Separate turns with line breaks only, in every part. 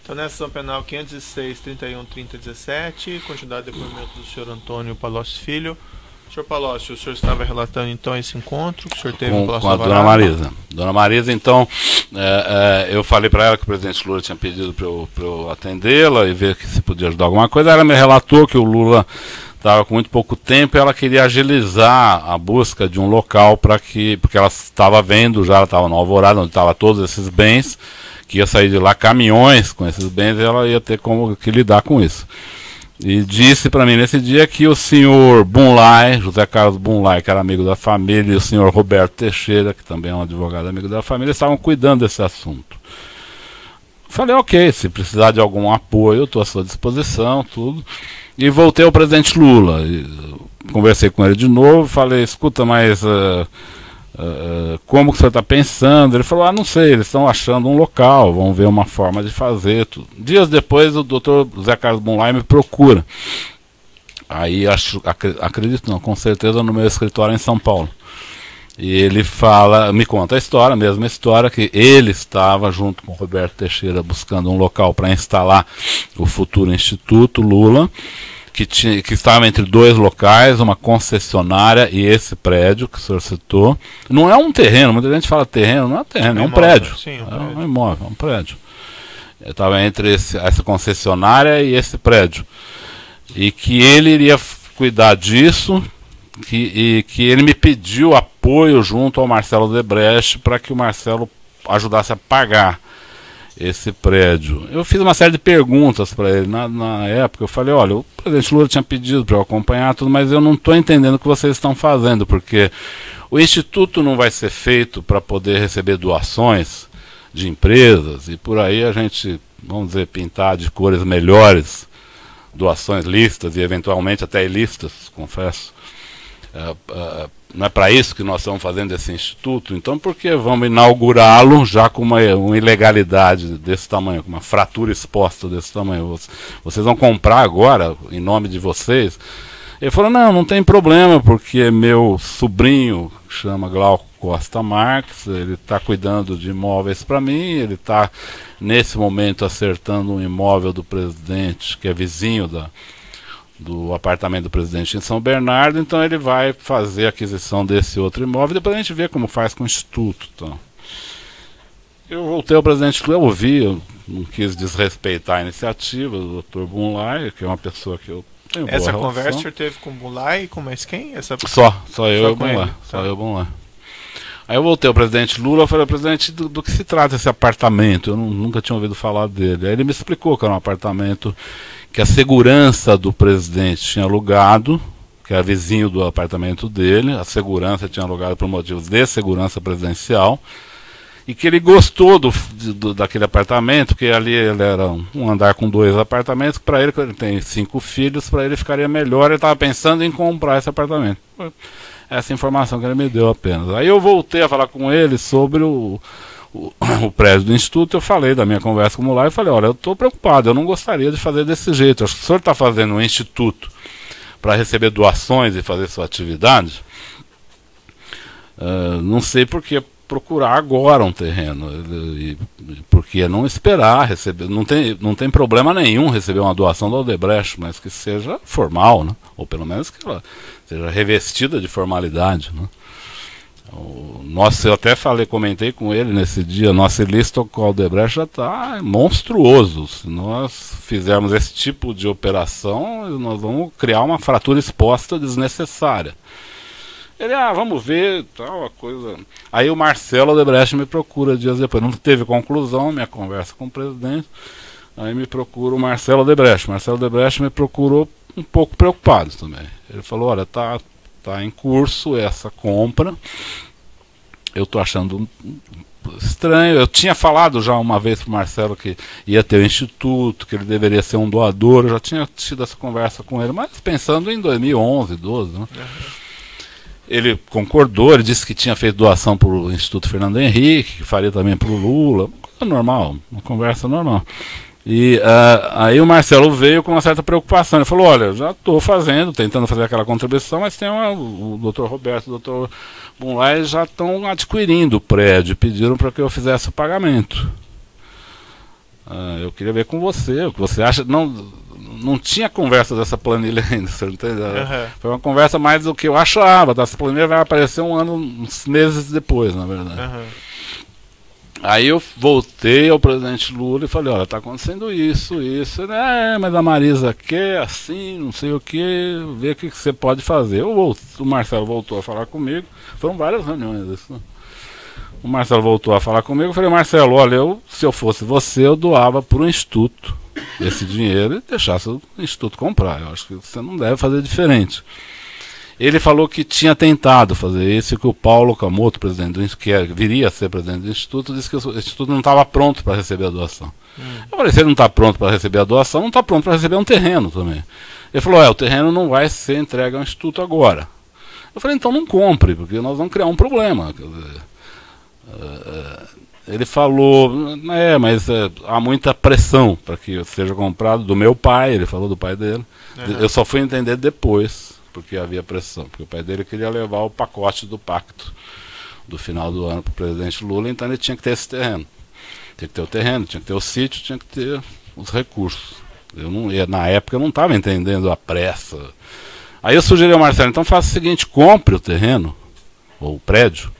Então, nessa ação penal 506, 31, 30, 17, continuidade do depoimento do senhor Antônio Palocci Filho. Senhor Palocci, o senhor estava relatando então esse encontro que o senhor teve
com a Dona Marisa. Dona Marisa, então, eu falei para ela que o presidente Lula tinha pedido para eu atendê-la e ver se podia ajudar alguma coisa. Ela me relatou que o Lula estava com muito pouco tempo e ela queria agilizar a busca de um local porque ela estava vendo, já ela estava no Alvorada, onde estavam todos esses bens, que ia sair de lá caminhões com esses bens e ela ia ter que lidar com isso. E disse para mim nesse dia que o senhor Bunlai, José Carlos Bunlai, que era amigo da família, e o senhor Roberto Teixeira, que também é um advogado amigo da família, estavam cuidando desse assunto. Falei, ok, se precisar de algum apoio, eu estou à sua disposição, tudo. E voltei ao presidente Lula. Conversei com ele de novo, falei, escuta, mas como que o senhor está pensando? Ele falou, não sei, eles estão achando um local, vão ver uma forma de fazer tudo. Dias depois o doutor José Carlos Bunlai me procura. Aí acredito não, com certeza no meu escritório em São Paulo. E ele me conta a história, a mesma história, que ele estava junto com o Roberto Teixeira buscando um local para instalar o futuro Instituto Lula, que estava entre dois locais, uma concessionária e esse prédio que o senhor citou. Não é um terreno, muita gente fala terreno, não é terreno, é um prédio.
Sim,
é um imóvel, é um prédio. Estava entre essa concessionária e esse prédio. E que ele iria cuidar disso, e que ele me pediu apoio junto ao Marcelo Debrecht para que o Marcelo ajudasse a pagar esse prédio. Eu fiz uma série de perguntas para ele na época. Eu falei, olha, o presidente Lula tinha pedido para eu acompanhar tudo, mas eu não estou entendendo o que vocês estão fazendo, porque o Instituto não vai ser feito para poder receber doações de empresas e por aí a gente, vamos dizer, pintar de cores melhores doações listas e eventualmente até ilícitas, confesso. Não é para isso que nós estamos fazendo esse instituto, então por que vamos inaugurá-lo já com uma ilegalidade desse tamanho, com uma fratura exposta desse tamanho? Vocês vão comprar agora, em nome de vocês? Ele falou, não tem problema, porque meu sobrinho, chama Glauco Costa Marques, ele está cuidando de imóveis para mim, ele está nesse momento acertando um imóvel do presidente, que é vizinho do apartamento do presidente em São Bernardo, então ele vai fazer a aquisição desse outro imóvel, depois a gente vê como faz com o Instituto. Então. Eu voltei ao presidente Lula, eu ouvi, eu não quis desrespeitar a iniciativa do Dr. Bunlai, que é uma pessoa que eu tenho boa
Essa
relação.
conversa o senhor teve com o Bunlai e com mais quem?
Só eu e o Bunlai. Só eu e o Bunlai. Aí eu voltei ao presidente Lula e falei, presidente, do que se trata esse apartamento? Eu nunca tinha ouvido falar dele. Aí ele me explicou que era um apartamento que a segurança do presidente tinha alugado, que era vizinho do apartamento dele, a segurança tinha alugado por motivos de segurança presidencial, e que ele gostou daquele apartamento, porque ali ele era um andar com 2 apartamentos, para ele, que ele tem 5 filhos, para ele ficaria melhor, ele estava pensando em comprar esse apartamento. Essa informação que ele me deu apenas. Aí eu voltei a falar com ele sobre o prédio do Instituto, eu falei da minha conversa com o Mulay e falei, olha, eu estou preocupado, eu não gostaria de fazer desse jeito. Acho que o senhor está fazendo um instituto para receber doações e fazer sua atividade, não sei por que procurar agora um terreno, por que não esperar receber, não tem problema nenhum receber uma doação da Odebrecht, mas que seja formal, né? Ou pelo menos que ela seja revestida de formalidade, né? Eu até comentei com ele nesse dia, nosso ilícito com a Odebrecht já está monstruoso. Se nós fizermos esse tipo de operação, nós vamos criar uma fratura exposta desnecessária. Ele, vamos ver, tal, a coisa. Aí o Marcelo Odebrecht me procura dias depois. Não teve conclusão minha conversa com o presidente. Aí me procura o Marcelo Odebrecht. Marcelo Odebrecht me procurou um pouco preocupado também. Ele falou, olha, tá em curso essa compra. Eu estou achando estranho. Eu tinha falado já uma vez para o Marcelo que ia ter o instituto, que ele deveria ser um doador. Eu já tinha tido essa conversa com ele, mas pensando em 2011, 12, né? Ele concordou, ele disse que tinha feito doação para o Instituto Fernando Henrique, que faria também para o Lula. Uma coisa normal, uma conversa normal. E aí o Marcelo veio com uma certa preocupação. Ele falou, olha, já estou tentando fazer aquela contribuição, mas tem o Dr. Roberto e o Dr. Bunlai já estão adquirindo o prédio, pediram para que eu fizesse o pagamento. eu queria ver com você, o que você acha. Não tinha conversa dessa planilha ainda, você entendeu? Foi uma conversa mais do que eu achava. Essa planilha vai aparecer uns meses depois, na verdade. Aí eu voltei ao presidente Lula e falei, olha, tá acontecendo isso. Mas a Marisa quer assim, não sei o que, ver o que você pode fazer. O Marcelo voltou a falar comigo, foram várias reuniões isso, né? O Marcelo voltou a falar comigo, eu falei, Marcelo, olha, se eu fosse você, eu doava para o Instituto esse dinheiro e deixasse o Instituto comprar. Eu acho que você não deve fazer diferente. Ele falou que tinha tentado fazer isso e que o Paulo Camoto, presidente que viria a ser presidente do Instituto, disse que o Instituto não estava pronto para receber a doação. Eu falei, se ele não está pronto para receber a doação, não está pronto para receber um terreno também. Ele falou, o terreno não vai ser entregue ao Instituto agora. Eu falei, então não compre, porque nós vamos criar um problema. Quer dizer, ele falou, mas há muita pressão para que seja comprado do meu pai, ele falou do pai dele. Eu só fui entender depois, porque havia pressão, porque o pai dele queria levar o pacote do pacto do final do ano para o presidente Lula, então ele tinha que ter esse terreno. Tinha que ter o terreno, tinha que ter o sítio, tinha que ter os recursos. Na época eu não estava entendendo a pressa. Aí eu sugeri ao Marcelo, então faça o seguinte, compre o terreno, ou o prédio,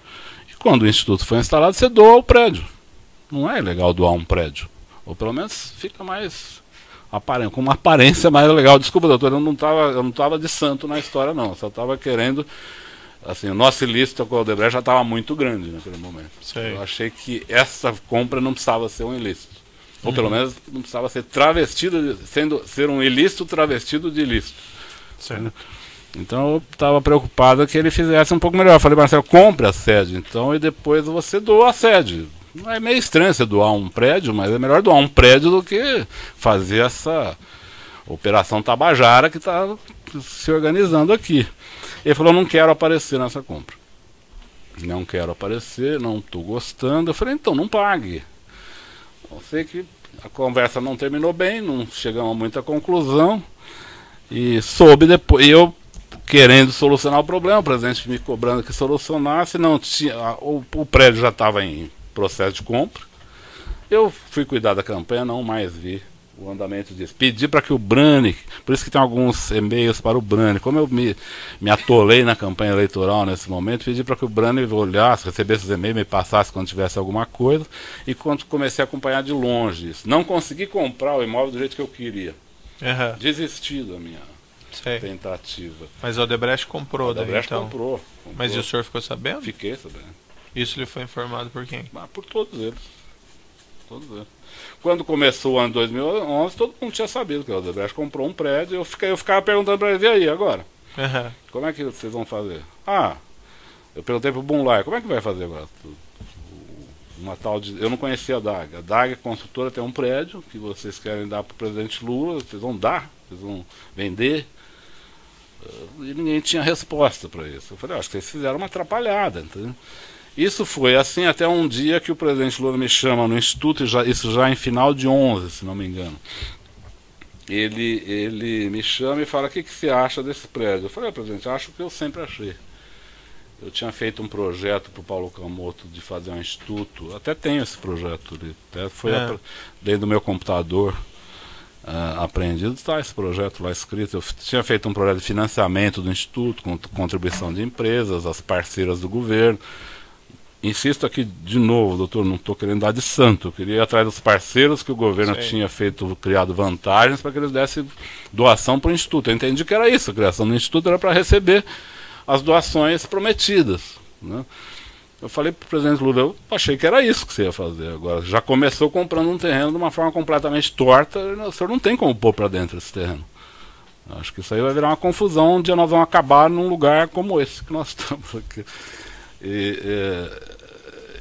quando o Instituto foi instalado, você doa o prédio. Não é legal doar um prédio. Ou pelo menos fica mais com uma aparência mais legal. Desculpa, doutor, eu não estava de santo na história, não. Eu só estava querendo. Assim, o nosso ilícito com o Odebrecht já estava muito grande naquele momento. Sei. Eu achei que essa compra não precisava ser um ilícito. Ou pelo menos não precisava ser travestido, ser um ilícito travestido de ilícito. Sei. Então eu estava preocupado que ele fizesse um pouco melhor. Eu falei, Marcelo, compre a sede então e depois você doa a sede. Não é meio estranho você doar um prédio, mas é melhor doar um prédio do que fazer essa operação Tabajara que está se organizando aqui. Ele falou, não quero aparecer nessa compra. Não quero aparecer, não estou gostando. Eu falei, então não pague. Eu sei que a conversa não terminou bem, não chegamos a muita conclusão. E soube depois, eu querendo solucionar o problema, o presidente me cobrando que solucionasse, não tinha, o prédio já estava em processo de compra. Eu fui cuidar da campanha, não mais vi o andamento disso. Pedi para que o Brani, por isso que tem alguns e-mails para o Brani, como eu me atolei na campanha eleitoral nesse momento, pedi para que o Brani olhasse, recebesse os e-mails, me passasse quando tivesse alguma coisa, e quando comecei a acompanhar de longe isso. Não consegui comprar o imóvel do jeito que eu queria. Desisti da minha tentativa.
Mas o Odebrecht comprou,
Odebrecht
então.
comprou.
Mas e o senhor ficou sabendo?
Fiquei sabendo.
Isso lhe foi informado por quem?
Por todos eles. Todos eles. Quando começou o ano 2011, todo mundo tinha sabido que o Odebrecht comprou um prédio. Eu ficava perguntando para ele, e aí, agora? Como é que vocês vão fazer? Eu perguntei para o Bunlai, como é que vai fazer agora? Eu não conhecia a DAG. A DAG, construtora, tem um prédio que vocês querem dar para o presidente Lula, vocês vão dar, vocês vão vender. E ninguém tinha resposta para isso. Eu falei, acho que vocês fizeram uma atrapalhada, entendeu? Isso foi assim até um dia que o presidente Lula me chama no Instituto, isso já em final de 11, se não me engano. Ele me chama e fala, o que você acha desse prédio? Eu falei, presidente, acho o que eu sempre achei. Eu tinha feito um projeto para o Paulo Camoto de fazer um instituto, até tenho esse projeto ali, até foi dentro do meu computador apreendido, está esse projeto lá escrito. Eu tinha feito um projeto de financiamento do instituto, com contribuição de empresas, as parceiras do governo. Insisto aqui de novo, doutor, não estou querendo dar de santo, eu queria ir atrás dos parceiros que o governo tinha criado vantagens para que eles dessem doação para o instituto. Eu entendi que era isso, a criação do instituto era para receber as doações prometidas, né? Eu falei para o presidente Lula, eu achei que era isso que você ia fazer. Agora, já começou comprando um terreno de uma forma completamente torta, o senhor não tem como pôr para dentro esse terreno. Acho que isso aí vai virar uma confusão, um dia nós vamos acabar num lugar como esse que nós estamos aqui.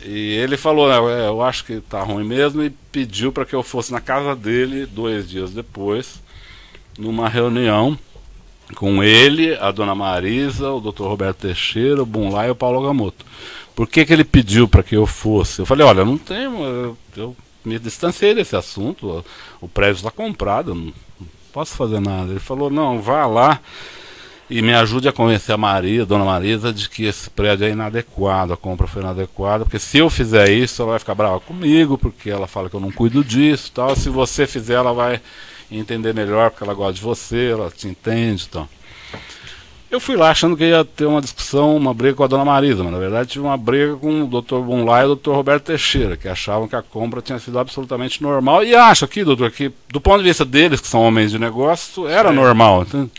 E ele falou, eu acho que está ruim mesmo, e pediu para que eu fosse na casa dele 2 dias depois, numa reunião com ele, a dona Marisa, o Dr. Roberto Teixeira, o Bunlai e o Paulo Camoto. Por que ele pediu para que eu fosse? Eu falei, olha, eu não tenho, eu me distanciei desse assunto, o prédio está comprado, eu não posso fazer nada. Ele falou, não, vá lá e me ajude a convencer a Maria, dona Marisa, de que esse prédio é inadequado, a compra foi inadequada, porque se eu fizer isso, ela vai ficar brava comigo, porque ela fala que eu não cuido disso, tal. Se você fizer, ela vai entender melhor, porque ela gosta de você, ela te entende, tal. Eu fui lá achando que ia ter uma discussão, uma briga com a dona Marisa, mas na verdade tive uma briga com o Dr. Bunlai e o Dr. Roberto Teixeira, que achavam que a compra tinha sido absolutamente normal. E acho aqui, doutor, que do ponto de vista deles, que são homens de negócio, era normal. Então,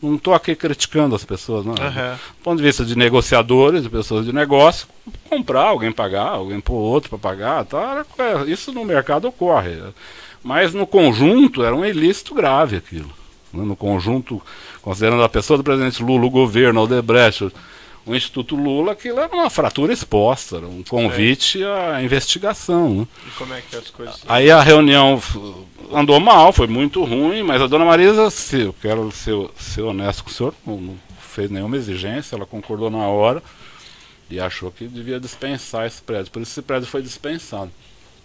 não estou aqui criticando as pessoas, não. Do ponto de vista de negociadores, de pessoas de negócio, comprar, alguém pagar, alguém pôr outro para pagar, tá? Isso no mercado ocorre. Mas no conjunto era um ilícito grave aquilo. No conjunto, considerando a pessoa do presidente Lula, o governo, o Odebrecht, o Instituto Lula, aquilo era uma fratura exposta, era um convite à investigação. Né?
E como é que as coisas...
Aí a reunião andou mal, foi muito ruim, mas a dona Marisa, eu quero ser honesto com o senhor, não fez nenhuma exigência, ela concordou na hora e achou que devia dispensar esse prédio, por isso esse prédio foi dispensado.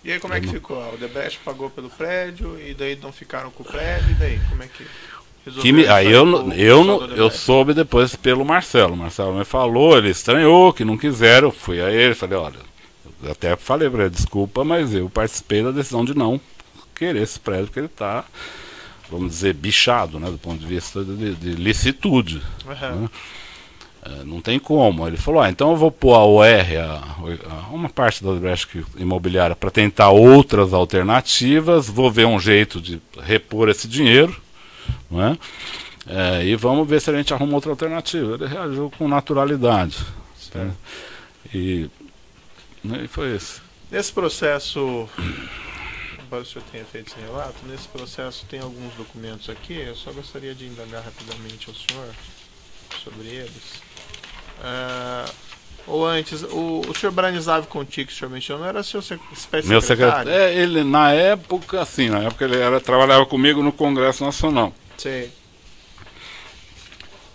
E aí como é que ficou? O Odebrecht pagou pelo prédio e daí não ficaram com o prédio, e daí como é que...
Aí eu soube depois pelo Marcelo. O Marcelo me falou, ele estranhou, que não quiseram. Eu fui a ele, falei, olha, eu até falei para ele, desculpa, mas eu participei da decisão de não querer esse prédio, porque ele está, vamos dizer, bichado, né, do ponto de vista de licitude. Né? Não tem como. Ele falou, então eu vou pôr a OR, uma parte da Odebrecht imobiliária, para tentar outras alternativas, vou ver um jeito de repor esse dinheiro. Não é? E vamos ver se a gente arruma outra alternativa. Ele reagiu com naturalidade. Tá? E foi isso.
Nesse processo, embora o senhor tenha feito esse relato, nesse processo tem alguns documentos aqui, eu só gostaria de indagar rapidamente ao senhor sobre eles. Ou antes, o senhor Branislav Conti, que o senhor mencionou, era seu espécie
meu
secretário?
Ele, na época ele trabalhava comigo no Congresso Nacional.
Sim.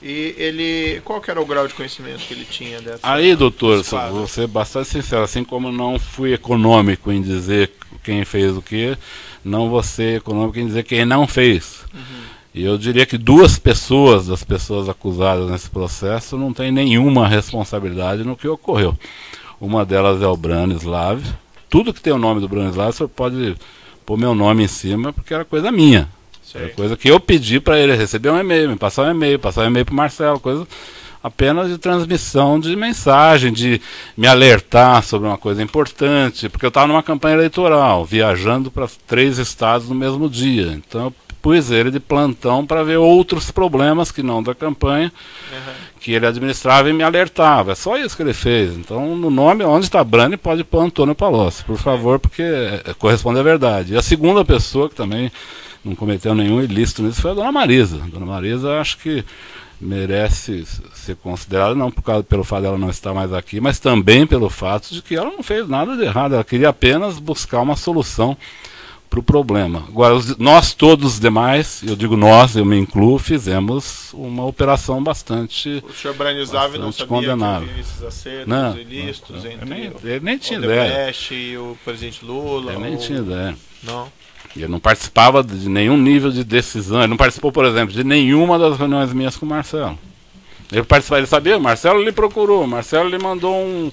E ele, qual que era o grau de conhecimento que ele tinha dessa?
Aí, doutor, vou ser bastante sincero, assim como não fui econômico em dizer quem fez o que, não vou ser econômico em dizer quem não fez. E eu diria que duas pessoas, das pessoas acusadas nesse processo, não têm nenhuma responsabilidade no que ocorreu. Uma delas é o Branislav. Tudo que tem o nome do Branislav, o senhor pode pôr meu nome em cima, porque era coisa minha. Era coisa que eu pedi para ele receber um e-mail, me passar um e-mail para o Marcelo, coisa apenas de transmissão de mensagem, de me alertar sobre uma coisa importante, porque eu estava numa campanha eleitoral, viajando para 3 estados no mesmo dia. Então eu pus ele de plantão para ver outros problemas que não da campanha, que ele administrava e me alertava. É só isso que ele fez. Então, no nome, onde está Brani, pode pôr Antônio Palocci, por favor, porque corresponde à verdade. E a segunda pessoa que também não cometeu nenhum ilícito nisso foi a dona Marisa. A dona Marisa, acho que merece ser considerada, não pelo fato dela não estar mais aqui, mas também pelo fato de que ela não fez nada de errado. Ela queria apenas buscar uma solução para o problema. Agora, nós todos os demais, eu digo nós, eu me incluo, fizemos uma operação bastante
o senhor Branislav não sabia
condenável.
Que havia esses acertos ilícitos entre
ele nem tinha
o
ideia.
Odebrecht e o presidente Lula?
Ele nem tinha ideia.
Não?
Ele não participava de nenhum nível de decisão. Ele não participou, por exemplo, de nenhuma das reuniões minhas com o Marcelo. Ele sabia, o Marcelo lhe procurou, o Marcelo lhe mandou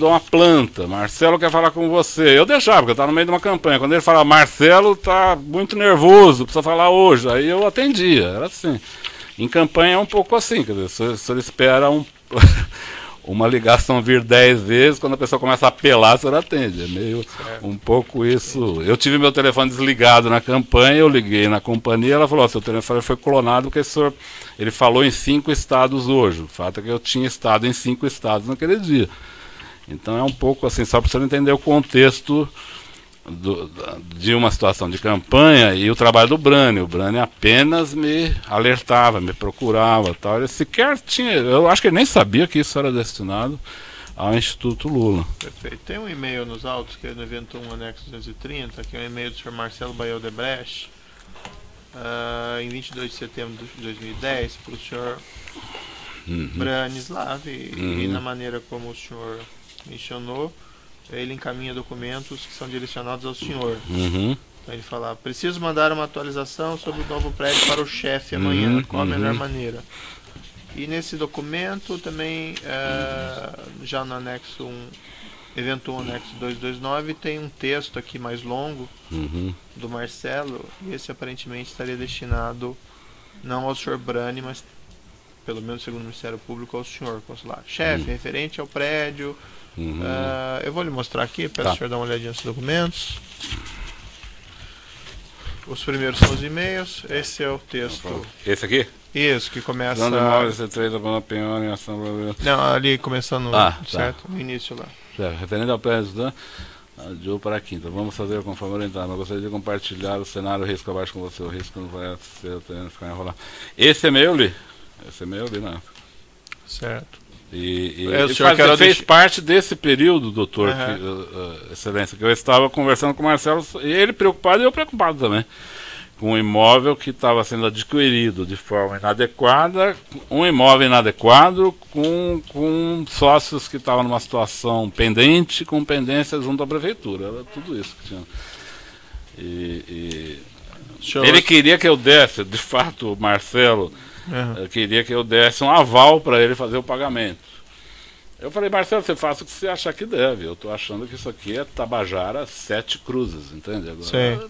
uma planta, Marcelo quer falar com você. Eu deixava, porque eu estava no meio de uma campanha. Quando ele falava, Marcelo está muito nervoso, precisa falar hoje, aí eu atendia, era assim. Em campanha é um pouco assim, quer dizer, o senhor espera uma ligação vir 10 vezes, quando a pessoa começa a apelar, o senhor atende. É meio um pouco isso. Eu tive meu telefone desligado na campanha, eu liguei na companhia, ela falou, seu telefone foi clonado porque o senhor, ele falou em 5 estados hoje. O fato é que eu tinha estado em 5 estados naquele dia. Então é um pouco assim, só para o senhor entender o contexto de uma situação de campanha e o trabalho do Brani. O Brani apenas me alertava, me procurava, tal. Ele sequer tinha, eu acho que ele nem sabia que isso era destinado ao Instituto Lula.
Perfeito. Tem um e-mail nos autos, que é no evento 1, anexo 230, que é um e-mail do Sr. Marcelo Baio Odebrecht, em 22 de setembro de 2010, para o Sr. Branislav, e na maneira como o senhor mencionou, ele encaminha documentos que são direcionados ao senhor. Então ele fala, preciso mandar uma atualização sobre o novo prédio para o chefe amanhã, qual a melhor maneira? E nesse documento também, já no anexo 1, evento 1, anexo 229, tem um texto aqui mais longo do Marcelo, e esse aparentemente estaria destinado não ao senhor Brani, mas pelo menos segundo o Ministério Público, ao senhor consular. Chefe, referente ao prédio, eu vou lhe mostrar aqui, peço ao senhor dar uma olhadinha nos documentos. Os primeiros são os e-mails, esse é o texto.
Esse aqui?
Isso, que começa...
Dando imóveis, C3 da Banda Penhora em ação...
Não, ali começando, certo? No início lá.
Referente ao prédio de ou para a quinta. Vamos fazer conforme orientado. Mas gostaria de compartilhar o cenário risco abaixo com você. O risco não vai ser tendo ficar enrolado. Esse e-mail eu li. Esse e-mail eu li, não.
Certo.
E ele fez parte desse período, doutor, excelência, que eu estava conversando com o Marcelo, e ele preocupado e eu preocupado também, com um imóvel que estava sendo adquirido de forma inadequada, um imóvel inadequado com sócios que estavam numa situação pendente, com pendência junto à prefeitura. Era tudo isso que tinha. Ele queria que eu desse, de fato, o Marcelo... queria que eu desse um aval para ele fazer o pagamento. Eu falei, Marcelo, você faça o que você achar que deve. Eu estou achando que isso aqui é Tabajara 7 Cruzes, entende? Agora,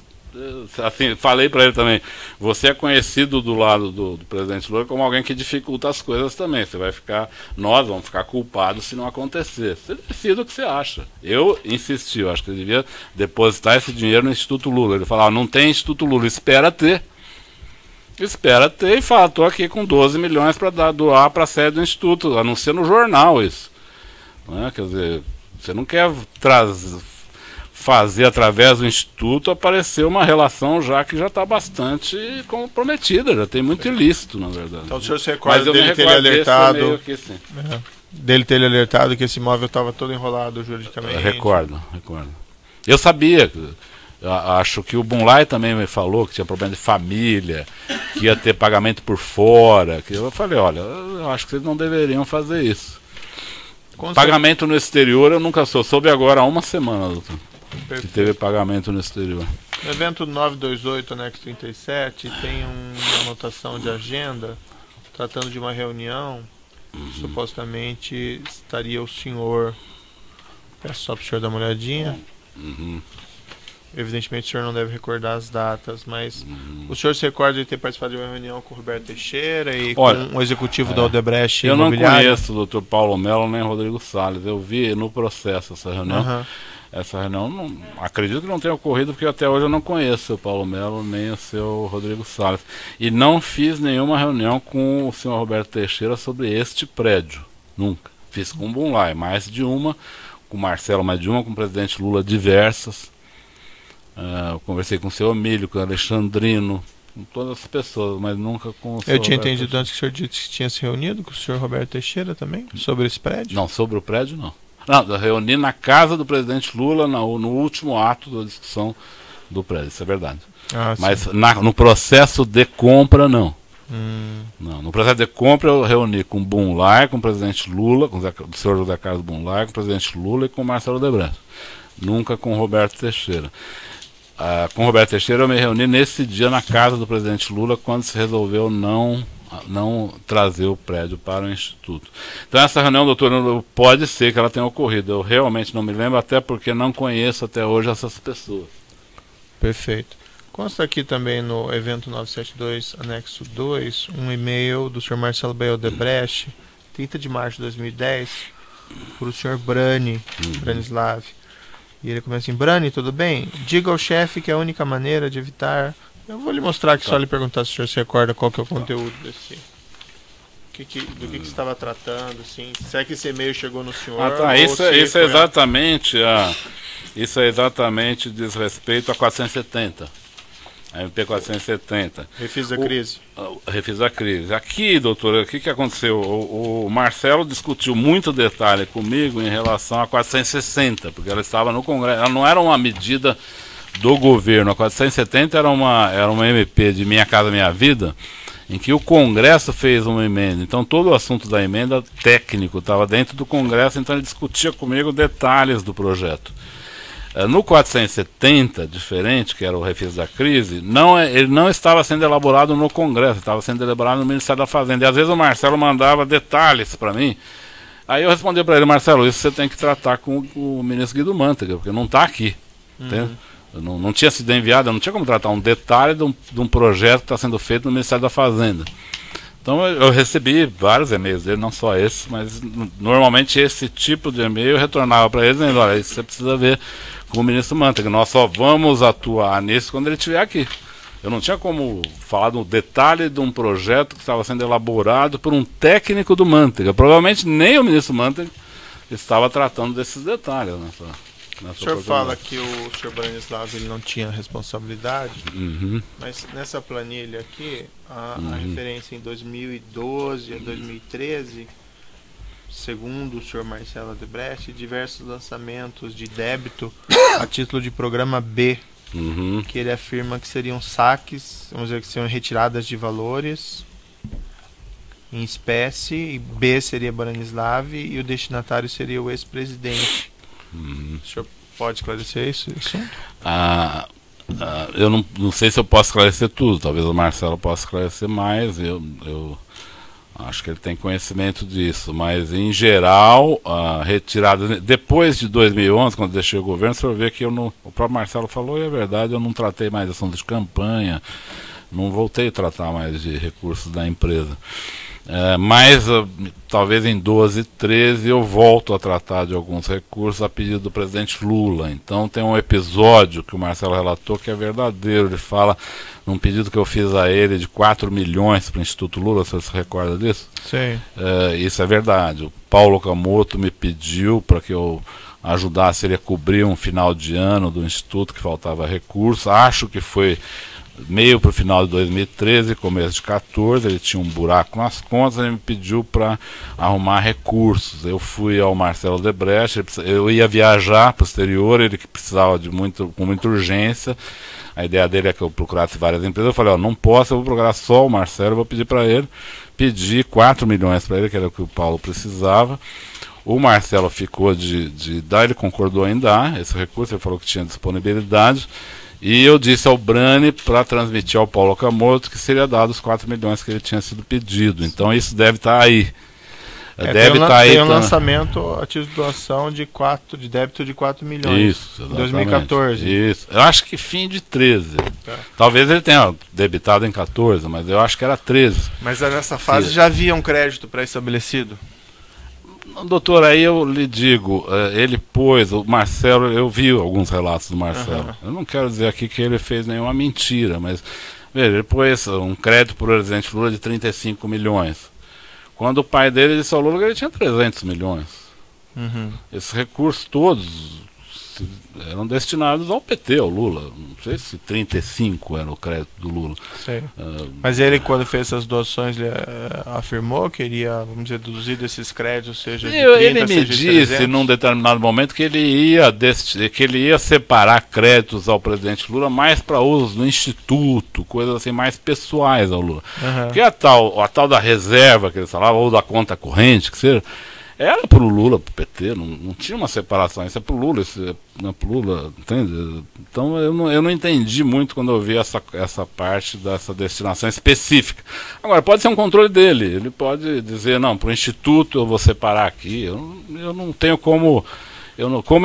assim, falei para ele também, você é conhecido do lado do presidente Lula como alguém que dificulta as coisas também. Você vai ficar, nós vamos ficar culpados se não acontecer. Você decide o que você acha. Eu insisti, eu acho que ele devia depositar esse dinheiro no Instituto Lula. Ele falava, não tem Instituto Lula, espera ter. Espera ter e fala, estou aqui com 12 milhões para doar para a sede do Instituto, anuncia no jornal isso. Não é? Quer dizer, você não quer fazer através do Instituto aparecer uma relação já que já está bastante comprometida, já tem muito ilícito, na verdade.
Então o senhor se recorda dele ter alertado,
aqui, sim.
Dele ter alertado que esse imóvel estava todo enrolado juridicamente?
Recordo. Eu sabia acho que o Bunlai também me falou que tinha problema de família, que ia ter pagamento por fora. Que eu falei, olha, eu acho que vocês não deveriam fazer isso. Pagamento no exterior eu nunca soube agora há uma semana, doutor, que teve pagamento no exterior.
No evento 928, anexo 37, tem uma anotação de agenda tratando de uma reunião. Supostamente estaria o senhor... Peço só para o senhor dar uma olhadinha. Evidentemente o senhor não deve recordar as datas, mas o senhor se recorda de ter participado de uma reunião com o Roberto Teixeira e com o executivo da Odebrecht
Eu não conheço o doutor Paulo Melo nem Rodrigo Salles. Eu vi no processo essa reunião. Essa reunião, não, acredito que não tenha ocorrido, porque até hoje eu não conheço o Paulo Melo nem o seu Rodrigo Salles. E não fiz nenhuma reunião com o senhor Roberto Teixeira sobre este prédio. Nunca. Fiz com o Bunlai, mais de uma, com o Marcelo mais de uma, com o presidente Lula diversas. Eu conversei com o seu Emílio, com o Alexandrino, com todas as pessoas, mas nunca com o senhor.
Eu tinha entendido antes que o senhor disse que tinha se reunido com o senhor Roberto Teixeira também, sobre esse prédio?
Não, sobre o prédio não. Não, eu reuni na casa do presidente Lula no último ato da discussão do prédio, isso é verdade. Mas no processo de compra, não. Não. No processo de compra eu reuni com o Bunlai, com o presidente Lula, com o senhor José Carlos Bunlai, com o presidente Lula e com o Marcelo Odebrecht. Nunca com o Roberto Teixeira. Com o Roberto Teixeira eu me reuni nesse dia na casa do presidente Lula, quando se resolveu não trazer o prédio para o Instituto. Então essa reunião, doutor, pode ser que ela tenha ocorrido. Eu realmente não me lembro, até porque não conheço até hoje essas pessoas.
Perfeito. Consta aqui também no evento 972, anexo 2, um e-mail do Sr. Marcelo B. Odebrecht, 30 de março de 2010, para o Sr. Branislav. E ele começa assim, Brani, tudo bem? Diga ao chefe que a única maneira de evitar... Eu vou lhe mostrar aqui, só lhe perguntar se o senhor se recorda qual que é o conteúdo desse... do que você estava tratando, assim, se é que esse e-mail chegou no senhor...
Isso é exatamente diz respeito a 470. A MP 470.
Refis da crise.
Refis da crise. Aqui, doutor, o que aconteceu? O Marcelo discutiu muito detalhe comigo em relação a 460, porque ela estava no Congresso. Ela não era uma medida do governo. A 470 era uma MP de Minha Casa Minha Vida, em que o Congresso fez uma emenda. Então todo o assunto da emenda técnico estava dentro do Congresso, então ele discutia comigo detalhes do projeto. No 470, diferente, que era o refis da crise, ele não estava sendo elaborado no Congresso, estava sendo elaborado no Ministério da Fazenda. E às vezes o Marcelo mandava detalhes para mim. Aí eu respondi para ele: Marcelo, isso você tem que tratar com o ministro Guido Mantega, porque não está aqui. Não tinha sido enviado, eu não tinha como tratar um detalhe de um projeto que está sendo feito no Ministério da Fazenda. Então eu recebi vários e-mails dele, não só esse, mas normalmente esse tipo de e-mail eu retornava para ele dizendo: olha, isso você precisa ver com o ministro Mantega, nós só vamos atuar nisso quando ele estiver aqui. Eu não tinha como falar do detalhe de um projeto que estava sendo elaborado por um técnico do Mantega. Provavelmente nem o ministro Mantega estava tratando desses detalhes.
O senhor fala que o senhor Branislav ele não tinha responsabilidade, mas nessa planilha aqui, a referência em 2012 a 2013, segundo o senhor Marcelo Odebrecht, diversos lançamentos de débito a título de programa B, que ele afirma que seriam saques, vamos dizer que seriam retiradas de valores em espécie, e B seria Branislav e o destinatário seria o ex-presidente. O senhor pode esclarecer isso?
Eu não sei se eu posso esclarecer tudo, talvez o Marcelo possa esclarecer mais, eu acho que ele tem conhecimento disso, mas em geral, a retirada, depois de 2011, quando deixei o governo, você vai ver que o próprio Marcelo falou, e é verdade, eu não tratei mais de assuntos de campanha, não voltei a tratar mais de recursos da empresa. Mas talvez em 12 e 13 eu volto a tratar de alguns recursos a pedido do presidente Lula. Então tem um episódio que o Marcelo relatou que é verdadeiro. Ele fala num pedido que eu fiz a ele de 4 milhões para o Instituto Lula. Você se recorda disso?
Sim.
Isso é verdade. O Paulo Camoto me pediu para que eu ajudasse ele a cobrir um final de ano do Instituto que faltava recurso. Acho que foi meio para o final de 2013, começo de 2014, ele tinha um buraco nas contas, ele me pediu para arrumar recursos. Eu fui ao Marcelo Odebrecht, eu ia viajar para o exterior, ele que precisava com muita urgência. A ideia dele é que eu procurasse várias empresas. Eu falei: não posso, eu vou procurar só o Marcelo, eu vou pedir para ele. Pedi 4 milhões para ele, que era o que o Paulo precisava. O Marcelo ficou de dar, ele concordou em dar esse recurso, ele falou que tinha disponibilidade. E eu disse ao Brani para transmitir ao Paulo Camoto que seria dado os 4 milhões que ele tinha sido pedido. Então isso deve estar aí.
Tem um lançamento a título de doação de débito de 4 milhões.
Isso,
em 2014.
Isso. Eu acho que fim de 13. Talvez ele tenha debitado em 14, mas eu acho que era 13.
Mas nessa fase já havia um crédito pré-estabelecido?
Doutor, aí eu lhe digo, ele pôs, o Marcelo, eu vi alguns relatos do Marcelo. Eu não quero dizer aqui que ele fez nenhuma mentira, mas veja, ele pôs um crédito para o presidente Lula de 35 milhões. Quando o pai dele disse ao Lula que ele tinha 300 milhões. Esses recursos todos eram destinados ao PT, ao Lula. Não sei se 35 era o crédito do Lula.
Mas ele, quando fez essas doações, ele afirmou que iria, vamos dizer, deduzir desses créditos, seja de 30,
ele me
seja de
disse
300.
num determinado momento que ele ia separar créditos ao presidente Lula mais para usos no Instituto, coisas assim mais pessoais ao Lula. Porque a tal da reserva que ele falava, ou da conta corrente, que seja, era pro Lula, pro PT, não tinha uma separação. Isso é pro Lula, isso não é pro Lula, entende? Então eu não entendi muito quando eu vi essa parte dessa destinação específica. Agora, pode ser um controle dele, ele pode dizer: não, pro Instituto eu vou separar aqui. Eu não tenho como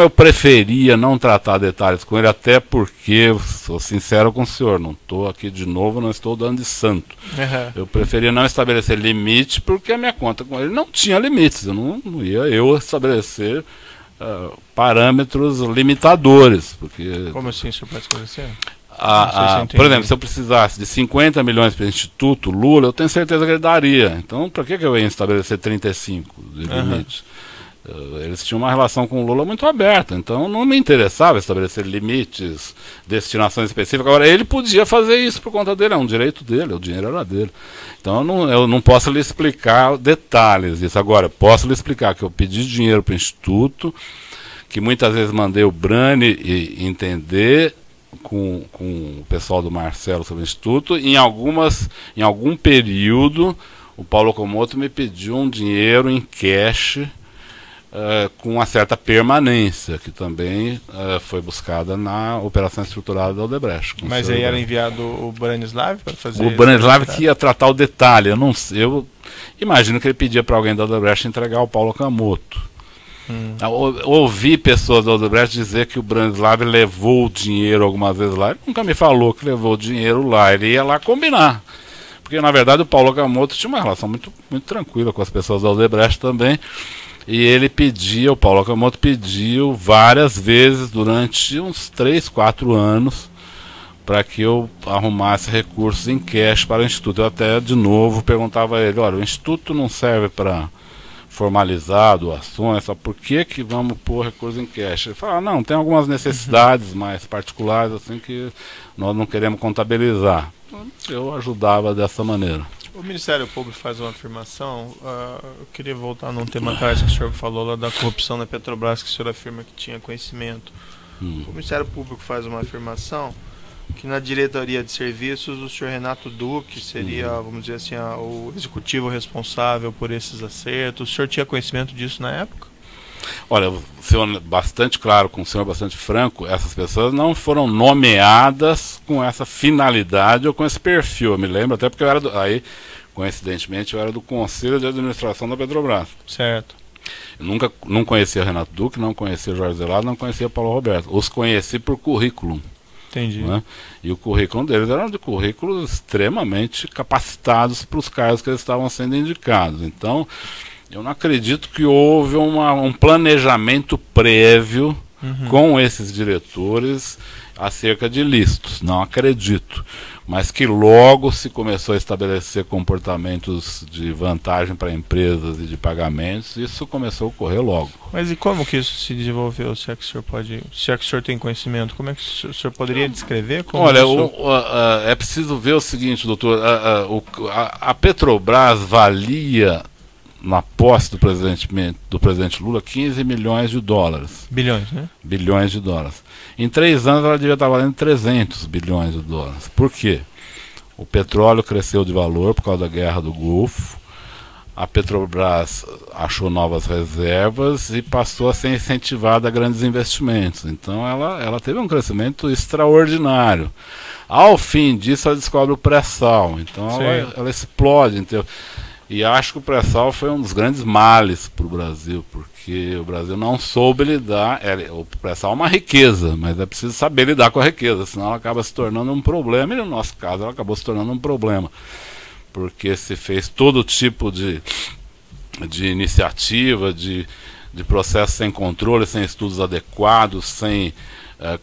eu preferia não tratar detalhes com ele, até porque, sou sincero com o senhor, não estou aqui de novo, não estou dando de santo. Eu preferia não estabelecer limite, porque a minha conta com ele não tinha limites, eu não ia estabelecer parâmetros limitadores. Porque,
como assim, o senhor pode esclarecer?
Por exemplo, se eu precisasse de 50 milhões para o Instituto Lula, eu tenho certeza que ele daria. Então, para que eu ia estabelecer 35 de limite? Eles tinham uma relação com o Lula muito aberta, então não me interessava estabelecer limites, destinações específicas. Agora, ele podia fazer isso por conta dele, é um direito dele, o dinheiro era dele. Então eu não posso lhe explicar detalhes disso. Agora, posso lhe explicar que eu pedi dinheiro para o Instituto, que muitas vezes mandei o Brani entender com o pessoal do Marcelo sobre o Instituto. Em algum período, o Paulo Camoto me pediu um dinheiro em cash com uma certa permanência, que também foi buscada na operação estruturada da Odebrecht.
Mas aí era enviado o Branislav para fazer...
O Branislav que ia tratar o detalhe. Eu imagino que ele pedia para alguém da Odebrecht entregar o Paulo Okamoto. Ouvi pessoas da Odebrecht dizer que o Branislav levou o dinheiro algumas vezes lá. Ele nunca me falou que levou o dinheiro lá. Ele ia lá combinar. Porque, na verdade, o Paulo Okamoto tinha uma relação muito, muito tranquila com as pessoas da Odebrecht também. E ele o Paulo Okamoto pediu várias vezes durante uns 3, 4 anos para que eu arrumasse recursos em cash para o Instituto. Eu até, de novo, perguntava a ele, olha, o Instituto não serve para formalizar doações, só por que vamos pôr recursos em cash? Ele fala, não, tem algumas necessidades mais particulares assim que nós não queremos contabilizar. Eu ajudava dessa maneira.
O Ministério Público faz uma afirmação, eu queria voltar num tema atrás que o senhor falou lá da corrupção na Petrobras, que o senhor afirma que tinha conhecimento. O Ministério Público faz uma afirmação que na diretoria de serviços o senhor Renato Duque seria, vamos dizer assim, o executivo responsável por esses acertos. O senhor tinha conhecimento disso na época?
Olha, sendo bastante claro, com o senhor bastante franco, essas pessoas não foram nomeadas com essa finalidade ou com esse perfil. Eu me lembro até porque eu era coincidentemente, eu era do Conselho de Administração da Petrobras.
Certo.
Eu não conhecia Renato Duque, não conhecia Jorge Zelado, não conhecia Paulo Roberto. Os conheci por currículo.
Entendi.
Né? E o currículo deles era de currículos extremamente capacitados para os cargos que eles estavam sendo indicados. Então, eu não acredito que houve um planejamento prévio com esses diretores acerca de listos. Não acredito. Mas que logo se começou a estabelecer comportamentos de vantagem para empresas e de pagamentos, isso começou a ocorrer logo.
Mas e como que isso se desenvolveu? Se é que o senhor se é que o senhor tem conhecimento, como é que o senhor poderia descrever? Como
olha, é preciso ver o seguinte, doutor, a Petrobras valia, na posse do presidente Lula, 15 milhões de dólares.
Bilhões, né?
Bilhões de dólares. Em 3 anos ela devia estar valendo 300 bilhões de dólares. Por quê? O petróleo cresceu de valor por causa da guerra do Golfo. A Petrobras achou novas reservas e passou a ser incentivada a grandes investimentos. Então ela teve um crescimento extraordinário. Ao fim disso ela descobre o pré-sal. Então ela explode. E acho que o pré-sal foi um dos grandes males para o Brasil, porque o Brasil não soube lidar. O pré-sal é uma riqueza, mas é preciso saber lidar com a riqueza, senão ela acaba se tornando um problema, e no nosso caso ela acabou se tornando um problema, porque se fez todo tipo de iniciativa, de processo sem controle, sem estudos adequados, sem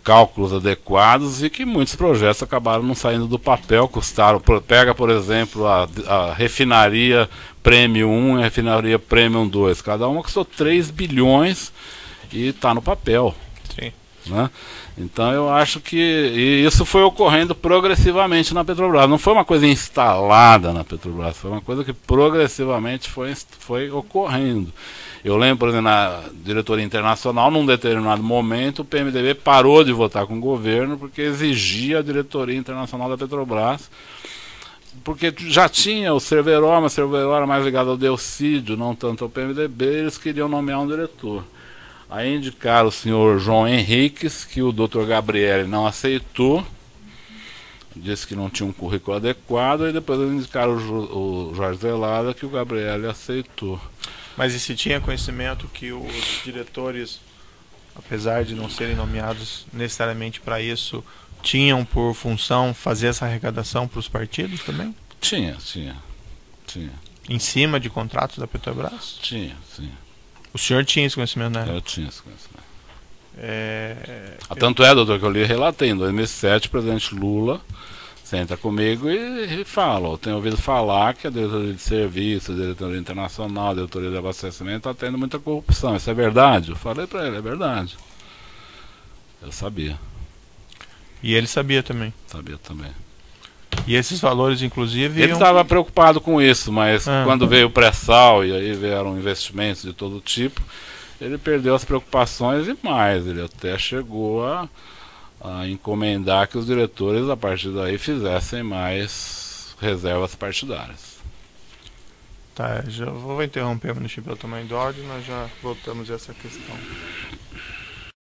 cálculos adequados, e que muitos projetos acabaram não saindo do papel, custaram. Pega, por exemplo, a refinaria Premium 1 e a refinaria Premium 2, cada uma custou 3 bilhões e está no papel.
Sim.
Né? Então eu acho que isso foi ocorrendo progressivamente na Petrobras, não foi uma coisa instalada na Petrobras, foi uma coisa que progressivamente foi ocorrendo. Eu lembro, por exemplo, na diretoria internacional, num determinado momento, o PMDB parou de votar com o governo porque exigia a diretoria internacional da Petrobras, porque já tinha o Cerveró, mas o Cerveró era mais ligado ao Delcídio, não tanto ao PMDB, eles queriam nomear um diretor. Aí indicaram o senhor João Henriques, que o Dr. Gabriel não aceitou, disse que não tinha um currículo adequado, e depois eles indicaram o Jorge Zelada, que o Gabriel aceitou.
Mas e se tinha conhecimento que os diretores, apesar de não serem nomeados necessariamente para isso, tinham por função fazer essa arrecadação para os partidos também? Tinha. Em cima de contratos da Petrobras?
Tinha.
O senhor tinha esse conhecimento, né?
Eu tinha esse conhecimento. Tanto é, doutor, que eu li e relatei. Em 2007, o presidente Lula senta comigo e fala: eu tenho ouvido falar que a diretoria de serviço, a diretoria internacional, a diretoria de abastecimento está tendo muita corrupção. Isso é verdade? Eu falei para ele: é verdade. Eu sabia.
E ele sabia também?
Sabia também.
E esses valores, inclusive...
Ele estava preocupado com isso, mas quando veio o pré-sal e aí vieram investimentos de todo tipo, ele perdeu as preocupações e mais. Ele até chegou a encomendar que os diretores, a partir daí, fizessem mais reservas partidárias.
Tá, já vou interromper um minutinho pelo tamanho do áudio, nós já voltamos a essa questão.